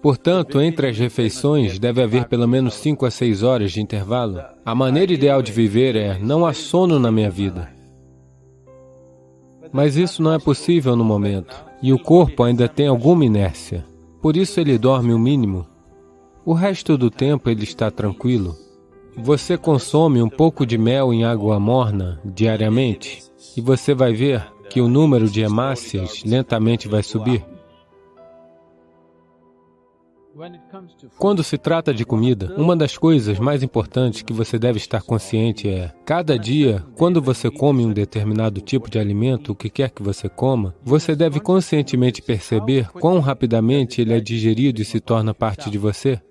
Portanto, entre as refeições, deve haver pelo menos 5 a 6 horas de intervalo. A maneira ideal de viver é: não há sono na minha vida. Mas isso não é possível no momento, e o corpo ainda tem alguma inércia. Por isso ele dorme o mínimo. O resto do tempo ele está tranquilo. Você consome um pouco de mel em água morna diariamente, e você vai ver que o número de hemácias lentamente vai subir. Quando se trata de comida, uma das coisas mais importantes que você deve estar consciente é: cada dia, quando você come um determinado tipo de alimento, o que quer que você coma, você deve conscientemente perceber quão rapidamente ele é digerido e se torna parte de você.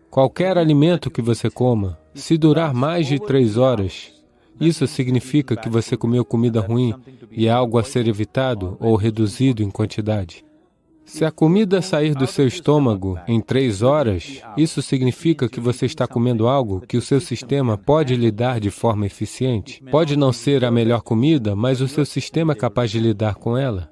Qualquer alimento que você coma, se durar mais de 3 horas, isso significa que você comeu comida ruim e é algo a ser evitado ou reduzido em quantidade. Se a comida sair do seu estômago em 3 horas, isso significa que você está comendo algo que o seu sistema pode lidar de forma eficiente. Pode não ser a melhor comida, mas o seu sistema é capaz de lidar com ela.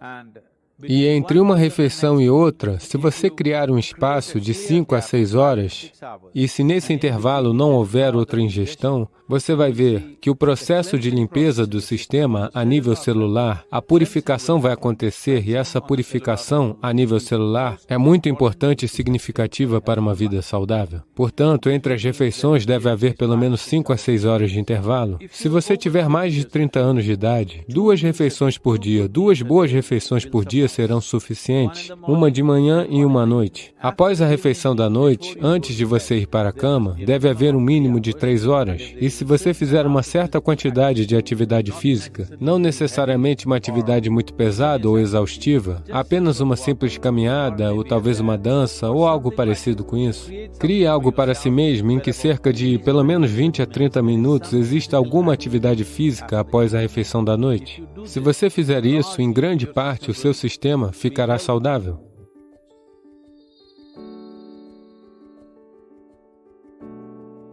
E entre uma refeição e outra, se você criar um espaço de 5 a 6 horas, e se nesse intervalo não houver outra ingestão, você vai ver que o processo de limpeza do sistema a nível celular, a purificação vai acontecer, e essa purificação a nível celular é muito importante e significativa para uma vida saudável. Portanto, entre as refeições deve haver pelo menos 5 a 6 horas de intervalo. Se você tiver mais de 30 anos de idade, 2 refeições por dia, 2 boas refeições por dia serão suficientes, uma de manhã e uma à noite. Após a refeição da noite, antes de você ir para a cama, deve haver um mínimo de 3 horas. E se você fizer uma certa quantidade de atividade física, não necessariamente uma atividade muito pesada ou exaustiva, apenas uma simples caminhada, ou talvez uma dança, ou algo parecido com isso, crie algo para si mesmo em que cerca de pelo menos 20 a 30 minutos exista alguma atividade física após a refeição da noite. Se você fizer isso, em grande parte o seu sistema ficará saudável.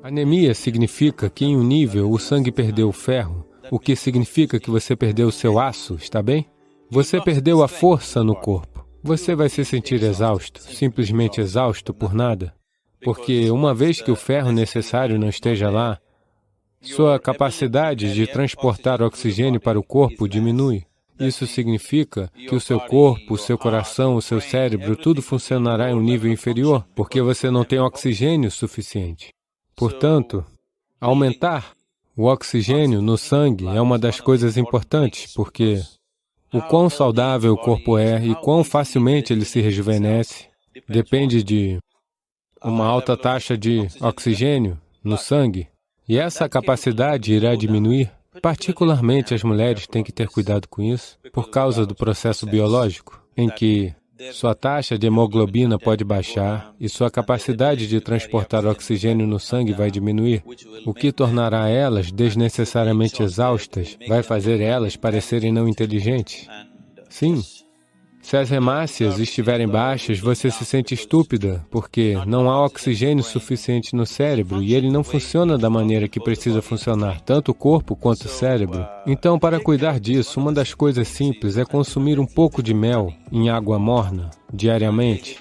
Anemia significa que em um nível o sangue perdeu o ferro, o que significa que você perdeu o seu aço, está bem? Você perdeu a força no corpo. Você vai se sentir exausto, simplesmente exausto por nada, porque uma vez que o ferro necessário não esteja lá, sua capacidade de transportar oxigênio para o corpo diminui. Isso significa que o seu corpo, o seu coração, o seu cérebro, tudo funcionará em um nível inferior, porque você não tem oxigênio suficiente. Portanto, aumentar o oxigênio no sangue é uma das coisas importantes, porque o quão saudável o corpo é e quão facilmente ele se rejuvenesce depende de uma alta taxa de oxigênio no sangue, e essa capacidade irá diminuir. Particularmente as mulheres têm que ter cuidado com isso, por causa do processo biológico, em que sua taxa de hemoglobina pode baixar e sua capacidade de transportar oxigênio no sangue vai diminuir, o que tornará elas desnecessariamente exaustas, vai fazer elas parecerem não inteligentes. Sim. Se as hemácias estiverem baixas, você se sente estúpida, porque não há oxigênio suficiente no cérebro e ele não funciona da maneira que precisa funcionar, tanto o corpo quanto o cérebro. Então, para cuidar disso, uma das coisas simples é consumir um pouco de mel em água morna, diariamente.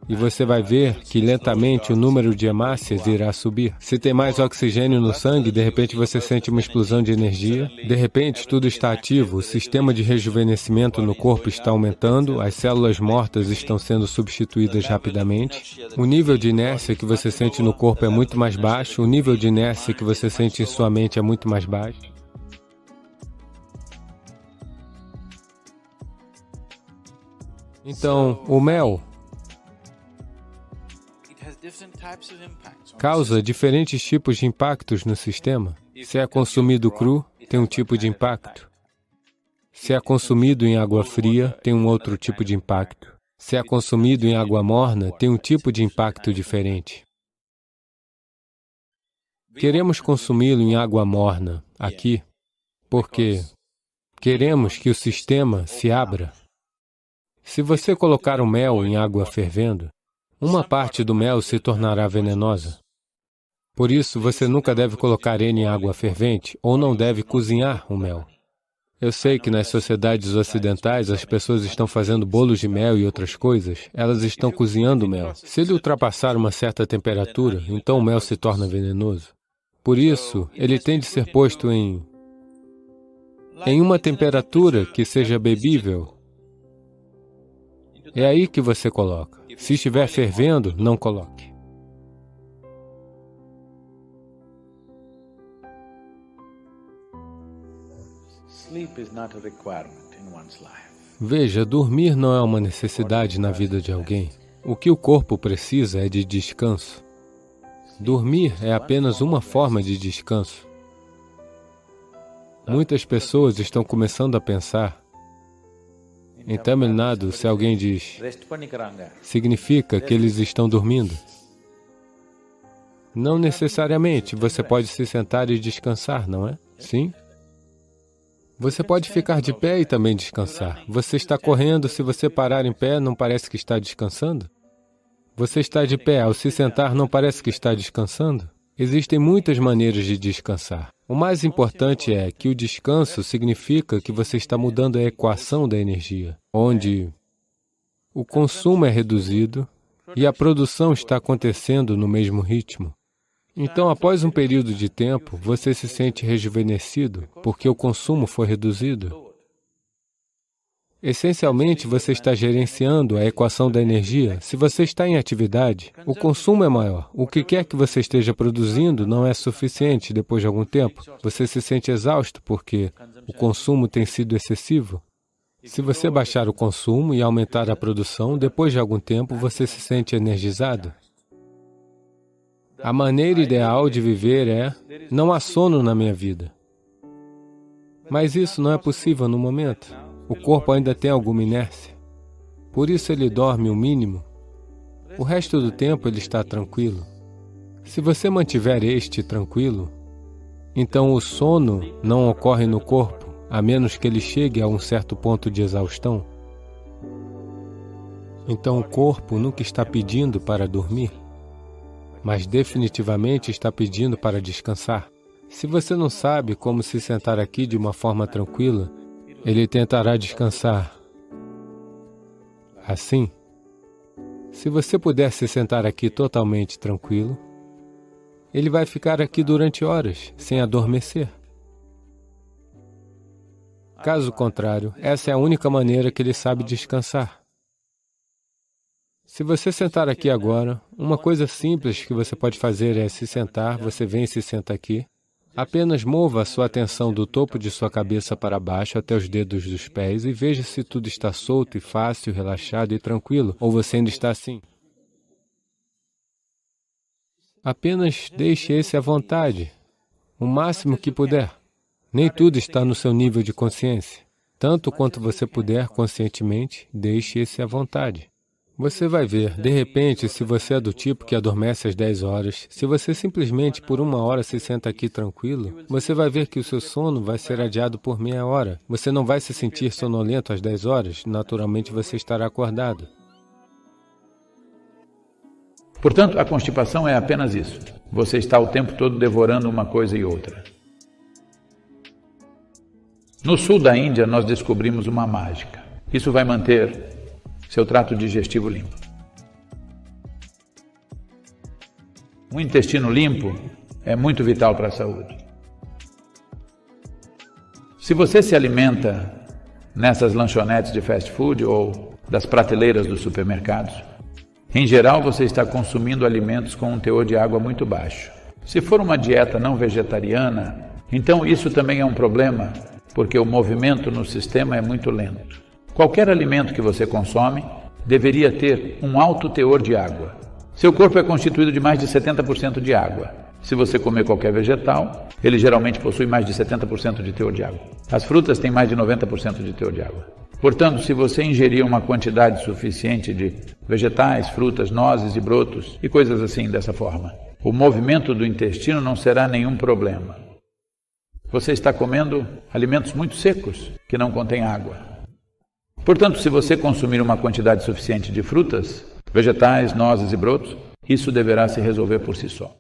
E você vai ver que lentamente o número de hemácias irá subir. Se tem mais oxigênio no sangue, de repente você sente uma explosão de energia. De repente tudo está ativo, o sistema de rejuvenescimento no corpo está aumentando, as células mortas estão sendo substituídas rapidamente. O nível de inércia que você sente no corpo é muito mais baixo, o nível de inércia que você sente em sua mente é muito mais baixo. Então, o mel causa diferentes tipos de impactos no sistema. Se é consumido cru, tem um tipo de impacto. Se é consumido em água fria, tem um outro tipo de impacto. Se é consumido em água morna, tem um tipo de impacto diferente. Queremos consumi-lo em água morna, aqui, porque queremos que o sistema se abra. Se você colocar o mel em água fervendo, uma parte do mel se tornará venenosa. Por isso, você nunca deve colocar ele em água fervente ou não deve cozinhar o mel. Eu sei que nas sociedades ocidentais as pessoas estão fazendo bolos de mel e outras coisas. Elas estão cozinhando o mel. Se ele ultrapassar uma certa temperatura, então o mel se torna venenoso. Por isso, ele tem de ser posto em uma temperatura que seja bebível. É aí que você coloca. Se estiver fervendo, não coloque. Veja, dormir não é uma necessidade na vida de alguém. O que o corpo precisa é de descanso. Dormir é apenas uma forma de descanso. Muitas pessoas estão começando a pensar. Em Tamil Nadu, se alguém diz, significa que eles estão dormindo. Não necessariamente, você pode se sentar e descansar, não é? Sim? Você pode ficar de pé e também descansar. Você está correndo, se você parar em pé, não parece que está descansando? Você está de pé, ao se sentar, não parece que está descansando? Existem muitas maneiras de descansar. O mais importante é que o descanso significa que você está mudando a equação da energia, onde o consumo é reduzido e a produção está acontecendo no mesmo ritmo. Então, após um período de tempo, você se sente rejuvenescido, porque o consumo foi reduzido. Essencialmente, você está gerenciando a equação da energia. Se você está em atividade, o consumo é maior. O que quer que você esteja produzindo não é suficiente depois de algum tempo. Você se sente exausto porque o consumo tem sido excessivo. Se você baixar o consumo e aumentar a produção, depois de algum tempo, você se sente energizado. A maneira ideal de viver é: não há sono na minha vida. Mas isso não é possível no momento. O corpo ainda tem alguma inércia. Por isso ele dorme o mínimo. O resto do tempo ele está tranquilo. Se você mantiver este tranquilo, então o sono não ocorre no corpo, a menos que ele chegue a um certo ponto de exaustão. Então o corpo nunca está pedindo para dormir, mas definitivamente está pedindo para descansar. Se você não sabe como se sentar aqui de uma forma tranquila, ele tentará descansar assim. Se você puder se sentar aqui totalmente tranquilo, ele vai ficar aqui durante horas, sem adormecer. Caso contrário, essa é a única maneira que ele sabe descansar. Se você sentar aqui agora, uma coisa simples que você pode fazer é se sentar, você vem e se senta aqui. Apenas mova a sua atenção do topo de sua cabeça para baixo até os dedos dos pés e veja se tudo está solto e fácil, relaxado e tranquilo, ou você ainda está assim. Apenas deixe esse à vontade, o máximo que puder. Nem tudo está no seu nível de consciência. Tanto quanto você puder conscientemente, deixe esse à vontade. Você vai ver, de repente, se você é do tipo que adormece às 10 horas, se você simplesmente por 1 hora se senta aqui tranquilo, você vai ver que o seu sono vai ser adiado por meia hora. Você não vai se sentir sonolento às 10 horas, naturalmente você estará acordado. Portanto, a constipação é apenas isso. Você está o tempo todo devorando uma coisa e outra. No sul da Índia, nós descobrimos uma mágica. Isso vai manter seu trato digestivo limpo. Um intestino limpo é muito vital para a saúde. Se você se alimenta nessas lanchonetes de fast food ou das prateleiras dos supermercados, em geral você está consumindo alimentos com um teor de água muito baixo. Se for uma dieta não vegetariana, então isso também é um problema, porque o movimento no sistema é muito lento. Qualquer alimento que você consome deveria ter um alto teor de água. Seu corpo é constituído de mais de 70% de água. Se você comer qualquer vegetal, ele geralmente possui mais de 70% de teor de água. As frutas têm mais de 90% de teor de água. Portanto, se você ingerir uma quantidade suficiente de vegetais, frutas, nozes e brotos e coisas assim dessa forma, o movimento do intestino não será nenhum problema. Você está comendo alimentos muito secos, que não contêm água. Portanto, se você consumir uma quantidade suficiente de frutas, vegetais, nozes e brotos, isso deverá se resolver por si só.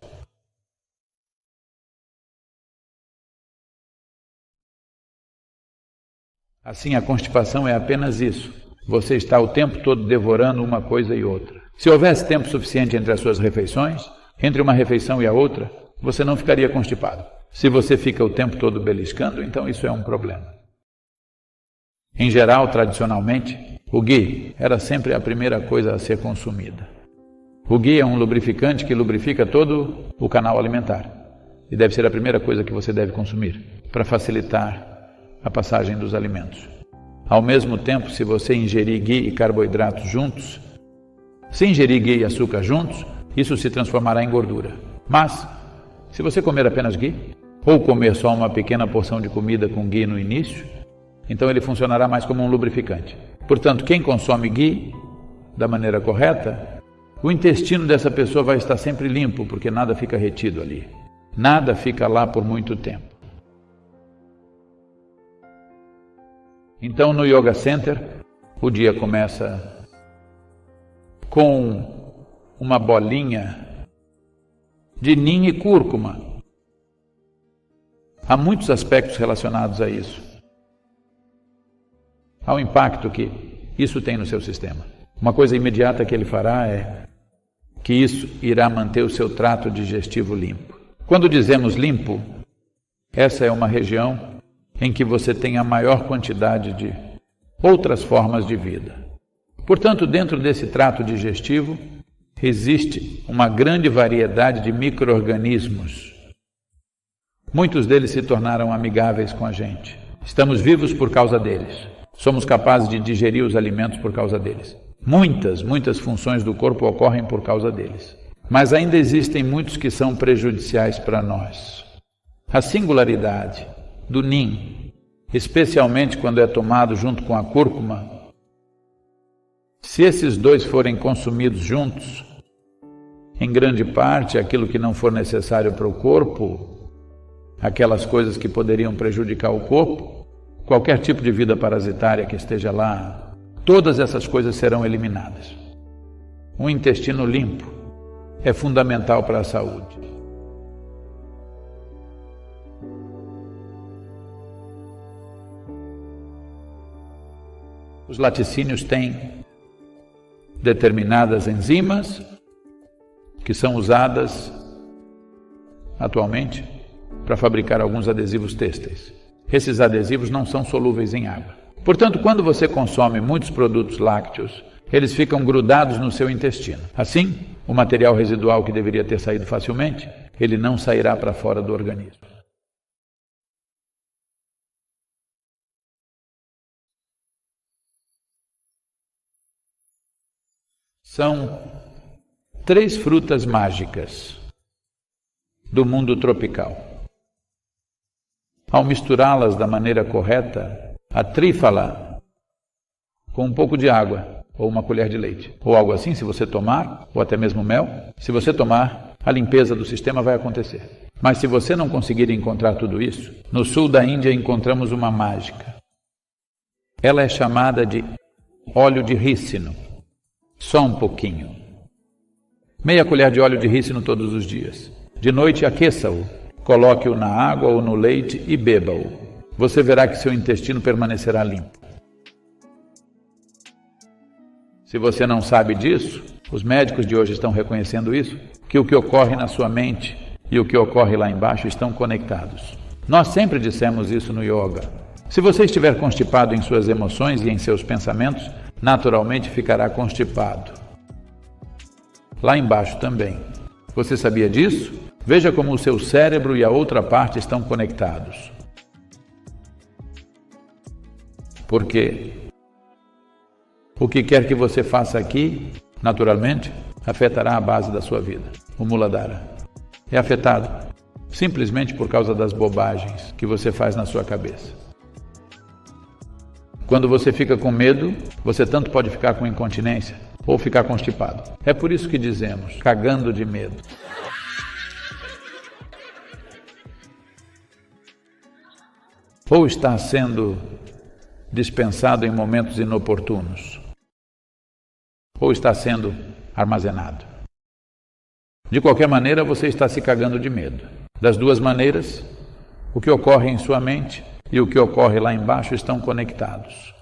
Assim, a constipação é apenas isso. Você está o tempo todo devorando uma coisa e outra. Se houvesse tempo suficiente entre as suas refeições, entre uma refeição e a outra, você não ficaria constipado. Se você fica o tempo todo beliscando, então isso é um problema. Em geral, tradicionalmente, o ghee era sempre a primeira coisa a ser consumida. O ghee é um lubrificante que lubrifica todo o canal alimentar e deve ser a primeira coisa que você deve consumir para facilitar a passagem dos alimentos. Ao mesmo tempo, se você ingerir ghee e carboidratos juntos, se ingerir ghee e açúcar juntos, isso se transformará em gordura. Mas, se você comer apenas ghee, ou comer só uma pequena porção de comida com ghee no início, então ele funcionará mais como um lubrificante. Portanto, quem consome ghee da maneira correta, o intestino dessa pessoa vai estar sempre limpo, porque nada fica retido ali. Nada fica lá por muito tempo. Então, no Yoga Center, o dia começa com uma bolinha de nim e cúrcuma. Há muitos aspectos relacionados a isso. Ao impacto que isso tem no seu sistema. Uma coisa imediata que ele fará é que isso irá manter o seu trato digestivo limpo. Quando dizemos limpo, essa é uma região em que você tem a maior quantidade de outras formas de vida. Portanto, dentro desse trato digestivo, existe uma grande variedade de micro-organismos. Muitos deles se tornaram amigáveis com a gente. Estamos vivos por causa deles. Somos capazes de digerir os alimentos por causa deles. Muitas funções do corpo ocorrem por causa deles. Mas ainda existem muitos que são prejudiciais para nós. A singularidade do nim, especialmente quando é tomado junto com a cúrcuma, se esses dois forem consumidos juntos, em grande parte aquilo que não for necessário para o corpo, aquelas coisas que poderiam prejudicar o corpo, qualquer tipo de vida parasitária que esteja lá, todas essas coisas serão eliminadas. Um intestino limpo é fundamental para a saúde. Os laticínios têm determinadas enzimas que são usadas atualmente para fabricar alguns adesivos têxteis. Esses adesivos não são solúveis em água. Portanto, quando você consome muitos produtos lácteos, eles ficam grudados no seu intestino. Assim, o material residual que deveria ter saído facilmente, ele não sairá para fora do organismo. São 3 frutas mágicas do mundo tropical. Ao misturá-las da maneira correta, a trífala, com um pouco de água, ou uma colher de leite, ou algo assim, se você tomar, ou até mesmo mel, se você tomar, a limpeza do sistema vai acontecer. Mas se você não conseguir encontrar tudo isso, no sul da Índia encontramos uma mágica. Ela é chamada de óleo de rícino. Só um pouquinho. Meia colher de óleo de rícino todos os dias. De noite aqueça-o, coloque-o na água ou no leite e beba-o. Você verá que seu intestino permanecerá limpo. Se você não sabe disso, os médicos de hoje estão reconhecendo isso, que o que ocorre na sua mente e o que ocorre lá embaixo estão conectados. Nós sempre dissemos isso no yoga. Se você estiver constipado em suas emoções e em seus pensamentos, naturalmente ficará constipado. Lá embaixo também. Você sabia disso? Veja como o seu cérebro e a outra parte estão conectados. Porque o que quer que você faça aqui, naturalmente, afetará a base da sua vida. O Muladhara é afetado simplesmente por causa das bobagens que você faz na sua cabeça. Quando você fica com medo, você tanto pode ficar com incontinência ou ficar constipado. É por isso que dizemos, cagando de medo. Ou está sendo dispensado em momentos inoportunos, ou está sendo armazenado. De qualquer maneira, você está se cagando de medo. Das duas maneiras, o que ocorre em sua mente e o que ocorre lá embaixo estão conectados.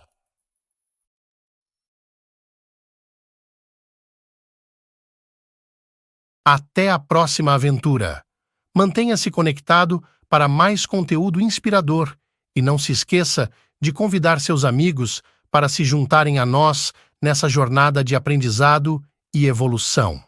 Até a próxima aventura. Mantenha-se conectado para mais conteúdo inspirador e não se esqueça de convidar seus amigos para se juntarem a nós nessa jornada de aprendizado e evolução.